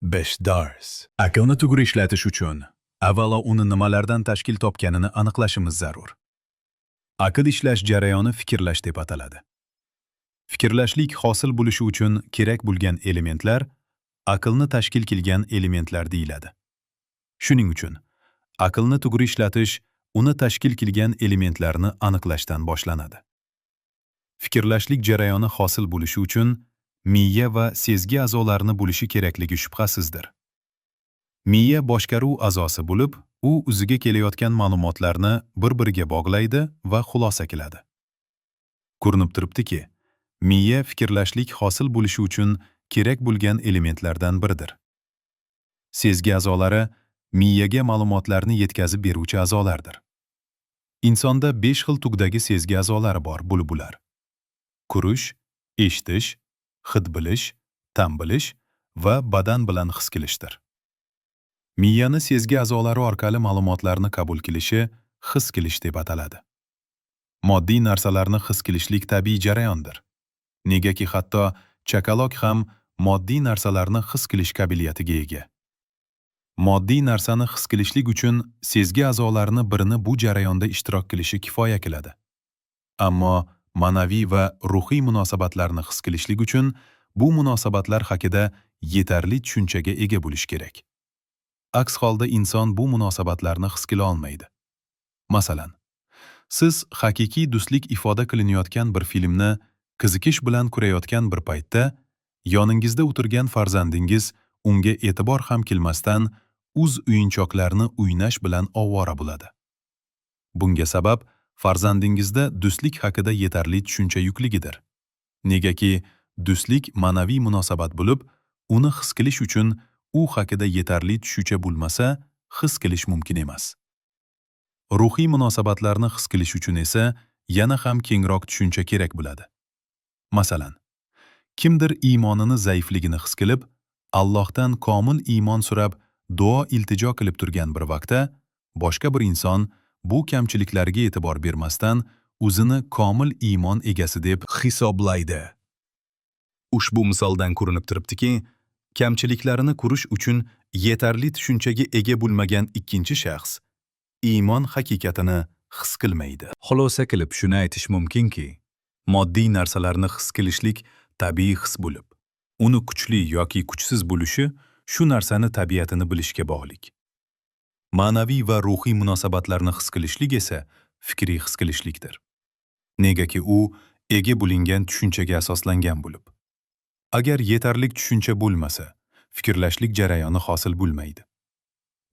5 dars. Aqlni to'g'ri ishlatish uchun avvalo uni nimalardan tashkil topganini aniqlashimiz zarur. Aql ishlash jarayoni fikrlash deb ataladi. Fikrlashlik hosil bo'lishi uchun kerak bo'lgan elementlar aqlni tashkil qilgan elementlar deyiladi. Shuning uchun aqlni to'g'ri ishlatish uni tashkil qilgan elementlarni aniqlashdan boshlanadi. Fikrlashlik jarayoni hosil bo'lishi uchun miya va sezgi a'zolarini bo'lishi kerakligi shubhasizdir. Miya boshqaruv a'zosi bo'lib, u o'ziga kelayotgan ma'lumotlarni bir-biriga bog'laydi va xulosa qiladi. Ko'rinib turibdiki, miya fikrlashlik hosil bo'lishi uchun kerak bo'lgan elementlardan biridir. Sezgi a'zolari miyaga ma'lumotlarni yetkazib beruvchi a'zolardir. Insonda 5 xil tugdagi sezgi a'zolari bor bo'lib ular: ko'rish, eshitish, hid bilish, ta'm bilish va badan bilan his qilishdir. Miyani sezgi a'zolari orqali ma'lumotlarni qabul qilishi his qilish deb ataladi. Moddiy narsalarni his qilishlik tabiiy jarayondir. Negaki hatto chaqaloq ham moddiy narsalarni his qilish qobiliyatiga ega. Moddiy narsani his qilishlik uchun sezgi a'zolarini birini bu jarayonda ishtirok qilishi kifoya qiladi. Ammo ma'naviy va ruhiy munosabatlarni his qilishlik uchun bu munosabatlar haqida yetarli tushunchaga ega bo'lish kerak. Aks holda inson bu munosabatlarni his qila olmaydi. Masalan, siz haqiqiy do'stlik ifoda qilinayotgan bir filmni qiziqish bilan ko'rayotgan bir paytda yoningizda o'tirgan farzandingiz unga e'tibor ham qilmasdan o'z o'yinchoqlarni o'ynash bilan ovora bo'ladi. Bunga sabab farzandingizda do'stlik haqida yetarli tushuncha yo'qligidir. Negaki do'stlik ma'naviy munosabat bo'lib, uni his qilish uchun u haqida yetarli tushuncha bo'lmasa, his qilish mumkin emas. Ruhiy munosabatlarni his qilish uchun esa yana ham kengroq tushuncha kerak bo'ladi. Masalan, kimdir iymonini zaifligini his qilib, Allohdan komil iymon so'rab, duo iltijo qilib turgan bir vaqtda, boshqa bir inson bu kamchiliklarga e'tibor bermasdan o'zini komil iymon egasi deb hisoblaydi. Ushbu misoldan ko'rinib turibdiki, kamchiliklarini ko'rish uchun yetarli tushunchaga ega bo'lmagan ikkinchi shaxs iymon haqiqatini his qilmaydi. Xulosa qilib shuni aytish mumkinki, moddiy narsalarni his qilishlik tabiiy his bo'lib, uni kuchli yoki kuchsiz bo'lishi shu narsani tabiatini bilishga bog'liq. Ma'naviy va ruhiy munosabatlarni his qilishlik esa fikriy his qilishlikdir. Negaki u ega bo'lingan tushunchaga asoslangan bo'lib. Agar yetarli tushuncha bo'lmasa, fikrlashlik jarayoni hosil bo'lmaydi.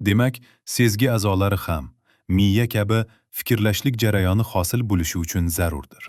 Demak, sezgi a'zolari ham miya kabi fikrlashlik jarayoni hosil bo'lishi uchun zarurdir.